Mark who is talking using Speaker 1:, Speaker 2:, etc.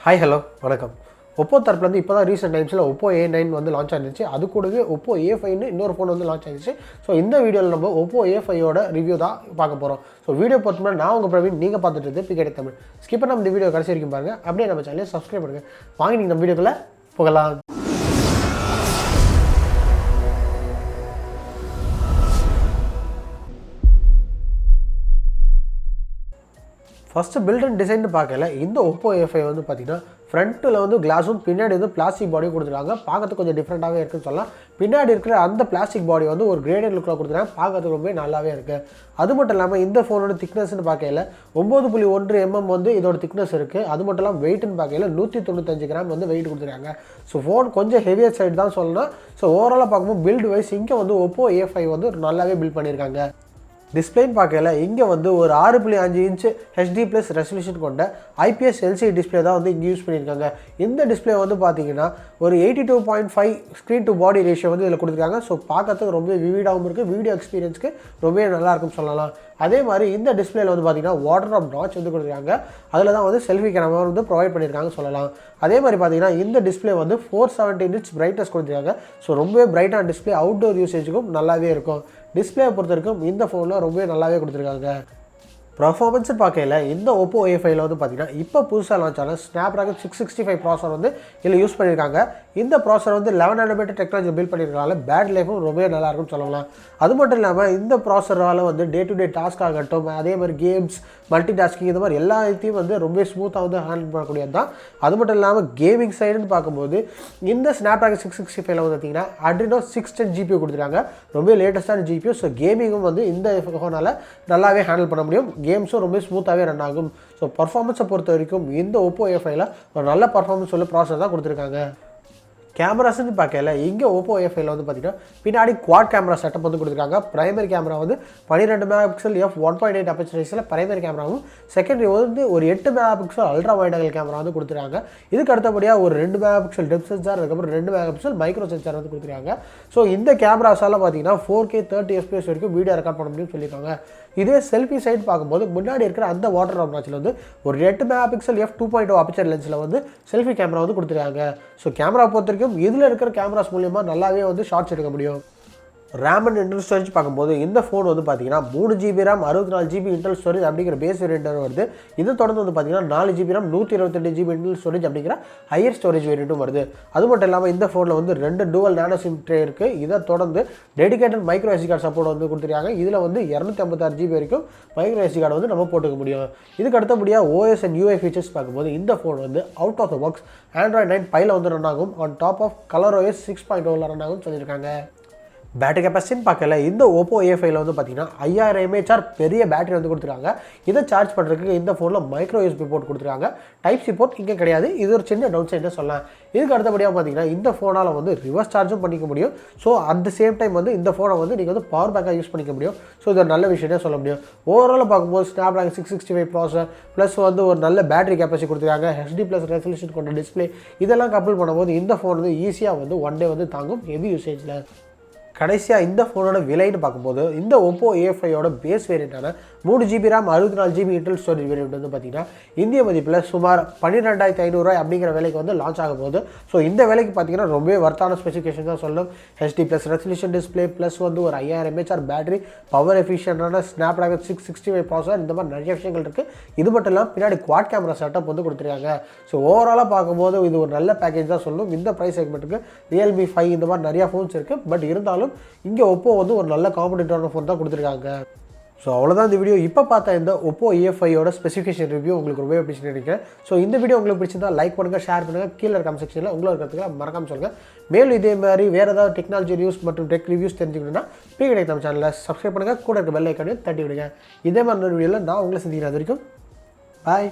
Speaker 1: Hi hello வணக்கம். Oppo தரப்புலேருந்து இப்போ தான் ரீசெண்ட் டைம்ஸில் ஒப்போ A9 வந்து லான்ச் ஆகிருந்துச்சு. அது கூடவே ஒப்போ A5ன்னு இன்னொரு ஃபோன் வந்து லான்ச் ஆகிருச்சு. ஸோ இந்த வீடியோவில் நம்ம ஒப்போ A5யோட ரிவ்யூ தான் பார்க்க போகிறோம். ஸோ வீடியோ பொறுத்தவரை நான் உங்கள் பிரவீன், நீங்கள் பார்த்துட்டு இருந்து பிகேடி தமிழ். ஸ்கிப் பண்ண இந்த வீடியோ கடைசி வரைக்கும் பாருங்கள். அப்படியே நம்ம சேனலை சப்ஸ்கிரைப் பண்ணுங்கள். வாங்கி நீங்கள் நம்ம வீடியோக்குள்ளே போகலாம். ஃபஸ்ட்டு பில்ட் அண்ட் டிசைன் பார்க்கல இந்த ஒப்போ A5 வந்து பார்த்தீங்கன்னா ஃப்ரண்ட்டில் வந்து கிளாஸும் பின்னாடி வந்து பிளாஸ்டிக் பாடியும் கொடுத்துருக்காங்க. பார்க்கறதுக்கு கொஞ்சம் டிஃப்ரெண்ட்டாகவே இருக்குன்னு சொல்லலாம். பின்னாடி இருக்கிற அந்த பிளாஸ்டிக் பாடி வந்து ஒரு கிரேடட் லுக்கில் கொடுத்துருக்காங்க. பார்க்கறதுக்கு ரொம்ப நல்லாவே இருக்குது. அது மட்டும் இல்லாமல் இந்த ஃபோனோட திக்னஸ்ன்னு பார்க்கல 9.1 mm வந்து இதோட திக்னஸ் இருக்குது. அது மட்டும் இல்லாமல் வெயிட்னு பார்க்கல 195 கிராம் வந்து வெயிட் கொடுத்துருக்காங்க. ஸோ ஃபோன் கொஞ்சம் ஹெவியர் சைடு தான் சொல்லணும். ஸோ ஓவராலாக பார்க்கும்போது பில்டு வைஸ் இங்கே வந்து ஒப்போ A5 வந்து நல்லாவே பில்ட் பண்ணியிருக்காங்க. டிஸ்பிளேன்னு பார்க்கல இங்கே வந்து ஒரு 6.5 இன்ச்சு HD+ ரெசல்யூஷன் கொண்ட IPS LCD டிஸ்பிளே தான் வந்து இங்கே யூஸ் பண்ணியிருக்காங்க. இந்த டிஸ்பிளே வந்து பார்த்தீங்கன்னா ஒரு 82.5 ஸ்க்ரீன் டு பாடி ரேஷியோ வந்து இதில் கொடுத்துருக்காங்க. ஸோ பார்க்கறதுக்கு ரொம்ப விவிடாகவும் இருக்குது. வீடியோ எக்ஸ்பீரியன்ஸ்க்கு ரொம்பவே நல்லாயிருக்குன்னு சொல்லலாம். அதே மாதிரி இந்த டிஸ்பிளேல வந்து பார்த்தீங்கன்னா வாட்டர் ட்ராப் நாட்ச் வந்து கொடுத்துருக்காங்க. அதில் தான் வந்து செல்ஃபி கேமரா வந்து ப்ரொவைட் பண்ணியிருக்காங்க சொல்லலாம். அதே மாதிரி பார்த்தீங்கன்னா இந்த டிஸ்பிளே வந்து 470 nits பிரைட்னஸ் கொடுத்துருக்காங்க. ஸோ ரொம்பவே பிரைட்டான டிஸ்பிளே அவுட்டோர் யூசேஜுக்கும் நல்லாவே இருக்கும். டிஸ்பிளே பொறுத்த வரைக்கும் இந்த ஃபோனில் ரொம்பவே நல்லாவே கொடுத்துருக்காங்க. பர்ஃபார்மன்ஸ் பார்க்கல இந்த ஒப்போ A5ல வந்து பார்த்தீங்கன்னா இப்போ புதுசாக லான்ச் ஆன ஸ்னாப்ட்ராகன் 665 ப்ராசர் வந்து இதில் யூஸ் பண்ணியிருக்காங்க. இந்த ப்ராசர் வந்து 11 nm டெக்னாலஜி பில்ட் பண்ணியிருக்காங்க. பேட் லைஃபும் ரொம்பவே நல்லாயிருக்கும்னு சொல்லலாம். அது மட்டும் இல்லாமல் இந்த ப்ராசரால் வந்து டே டு டே டாஸ்க் ஆகட்டும், அதே மாதிரி கேம்ஸ், மல்டி டாஸ்கிங், இந்த மாதிரி எல்லாத்தையும் வந்து ரொம்ப ஸ்மூத்தாக வந்து ஹேண்டில் பண்ணக்கூடியது தான். அது மட்டும் இல்லாமல் கேமிங் சைடுன்னு பார்க்கும்போது இந்த ஸ்னாப்ட்ராகன் 665ல வந்து பார்த்தீங்கன்னா Adreno 610 GPU கொடுத்துருக்காங்க. ரொம்ப லேட்டஸ்ட்டான GPU. ஸோ கேமிங்கும் வந்து இந்த ஃபோனால் நல்லாவே ஹேண்டில் பண்ண முடியும். கேம்ஸும் ரொம்ப ஸ்மூத்தாகவே ரன் ஆகும். ஸோ பர்ஃபார்மன்ஸை பொறுத்த வரைக்கும் இந்த ஒப்போ A5ல ஒரு நல்ல பர்ஃபார்மன்ஸ் உள்ள ப்ராசஸ் தான் கொடுத்துருக்காங்க. கேமராஸ்ன்னு பார்க்கல இங்கே ஒப்போ A5ல வந்து பார்த்தீங்கன்னா பின்னாடி குவாட் கேமரா செட்டப் வந்து கொடுத்துருக்காங்க. பிரைமரி கேமரா வந்து 12 MP f1.8 அப்பேச்சர் சைஸில் பிரைமரி கேமராவும், செகண்டரி வந்து ஒரு 8 MP ultra wide angle camera வந்து கொடுத்துருக்காங்க. இதுக்கு அடுத்தபடியாக ஒரு 2 MP டெப்த் சென்சார், அதுக்கப்புறம் 2 MP மைக்ரோ சென்சார் வந்து கொடுத்துருக்காங்க. ஸோ இந்த கேமராஸால் பார்த்தீங்கன்னா 4K 30 FPS வரைக்கும் வீடியோ ரெக்கார்ட் பண்ண முடியும்னு சொல்லியிருக்காங்க. இதே செல்ஃபி சைடு பார்க்கும்போது முன்னாடி இருக்கிற அந்த வாட்டர் ட்ராப் நாட்சில் வந்து ஒரு 8 MP f2.0 அப்பேச்சர் லென்ஸில் வந்து செல்ஃபி கேமரா வந்து கொடுத்துருக்காங்க. ஸோ கேமரா பொறுத்த வரைக்கும் இதில் இருக்கிற கேமராஸ் மூலிமா நல்லாவே வந்து ஷார்ட்ஸ் எடுக்க முடியும். ரேம் அண்ட் இன்டர்னல் ஸ்டோரேஜ் பார்க்கும்போது இந்த ஃபோன் வந்து பார்த்தீங்கன்னா 3GB RAM 64GB internal storage அப்படிங்கிற பேஸ் வேரியண்ட்டாக வருது. இதை தொடர்ந்து வந்து பார்த்தீங்கன்னா 4GB RAM 128GB internal storage அப்படிங்கிற ஹையர் ஸ்டோரேஜ் வேரியண்ட்டும் வருது. அது மட்டும் இல்லாமல் இந்த ஃபோனில் வந்து 2 டூவல் நானோ சிம் ட்ரே இருக்குது. இதை தொடர்ந்து dedicated micro SD card support வந்து கொடுத்துருக்காங்க. இதில் வந்து 256GB வரைக்கும் மைக்ரோ SD கார்டு வந்து நம்ம போட்டுக்க முடியும். இதுக்கு அடுத்தபடியாக OS அண்ட் UI ஃபீச்சர்ஸ் பார்க்கும்போது இந்த ஃபோன் வந்து out of the box Android 9 Pieல வந்து ரன் ஆகும். On top of ColorOS 6.0 run ஆகும்னு சொல்லியிருக்காங்க. பேட்டரி கெப்பாசிட்டின்னு பார்க்கல இந்த ஒப்போ A5ல வந்து பார்த்தீங்கன்னா 5000 mAh பெரிய பேட்டரி வந்து கொடுத்துருக்காங்க. இதை சார்ஜ் பண்ணுறதுக்கு இந்த ஃபோனில் மைக்ரோ USB போர்ட் கொடுத்துருக்காங்க. டைப் சி போர்ட் இங்கே கிடையாது. இது ஒரு சின்ன டவுன் சைடு சொல்லலாம். இதுக்கு அடுத்தபடியாக பார்த்தீங்கன்னா இந்த ஃபோனால் வந்து ரிவர்ஸ் சார்ஜும் பண்ணிக்க முடியும். So at the same time வந்து இந்த ஃபோனை வந்து நீங்கள் வந்து பவர் பேக்காக யூஸ் பண்ணிக்க முடியும். ஸோ இது ஒரு நல்ல விஷயமே சொல்ல முடியும். ஓவராலாக பார்க்கும்போது ஸ்னாப்ட்ராகன் 665 ப்ராசர் ப்ளஸ் வந்து ஒரு நல்ல பேட்டரி கெப்பாசிட்டி கொடுத்துருக்காங்க. HD+ ரெசல்யூஷன் கொண்ட டிஸ்பிளே இதெல்லாம் கம்பேர் பண்ணும்போது இந்த ஃபோன் வந்து ஈஸியாக வந்து ஒன் டே வந்து தாங்கும் ஹெவி யூசேஜில். கடைசியாக இந்த ஃபோனோட விலைன்னு பார்க்கும்போது இந்த ஒப்போ A5யோட பேஸ் வேரியண்ட்டான 3GB RAM 64GB internal storage variant வந்து பார்த்தீங்கன்னா இந்திய மதிப்பில் சுமார் 12,500 அப்படிங்கிற விலைக்கு வந்து லான்ச் ஆகும் போது. ஸோ இந்த விலைக்கு பார்த்தீங்கன்னா ரொம்பவே வர்த்தான ஸ்பெசிஃபிகேஷன் தான் சொல்லணும். HD+ ரெசல்யூஷன் டிஸ்பிளே ப்ளஸ் வந்து ஒரு 5000 mAh பேட்டரி, பவர் எஃபிஷியன்டான ஸ்னாப்ட்ராகன் 665 ப்ராசர், இந்த மாதிரி நிறைய விஷயங்கள் இருக்குது. இது மட்டும் இல்லாமல் பின்னாடி குவாட் கேமரா செட்டப் வந்து கொடுத்துருக்காங்க. ஸோ ஓவராலாக பார்க்கும்போது இது ஒரு நல்ல பேக்கேஜ் தான் சொல்லணும். இந்த ப்ரைஸ் செக்மெண்ட்டுக்கு Realme 5 இந்த மாதிரி நிறையா ஃபோன்ஸ் இருக்குது. பட் இருந்தாலும் இங்கே ஒப்போ வந்து ஒரு நல்ல காம்படிட்டிவான ஃபோன் தான் கொடுத்துருக்காங்க. ஸோ அவ்வளோதான் இந்த வீடியோ. இப்போ பார்த்தா இந்த ஒப்போ A5யோட ஸ்பெசிஃபிகேஷன் ரிவ்யூ உங்களுக்கு ரொம்பவே பிடிச்சின்னு நினைக்கிறேன். ஸோ இந்த வீடியோ உங்களுக்கு பிடிச்சிருந்தா லைக் பண்ணுங்கள், ஷேர் பண்ணுங்கள், கீழே கமெண்ட் செக்ஷனில் உங்களோட கருத்துக்களை மறக்காமல் சொல்லுங்கள். மேலும் இதே மாதிரி வேறு ஏதாவது டெக்னாலஜி நியூஸ் மற்றும் டெக் ரிவ்யூஸ் தெரிஞ்சுக்கணுன்னா பிகேடி நம்ம சேனலை சப்ஸ்கிரைப் பண்ணுங்கள், கூட இருக்க பெல் ஐக்கானையும் தட்டி விடுங்க. இதே மாதிரி வீடியோவில் நான் உங்களை சந்திக்கிறேன். அது வரைக்கும் பாய்.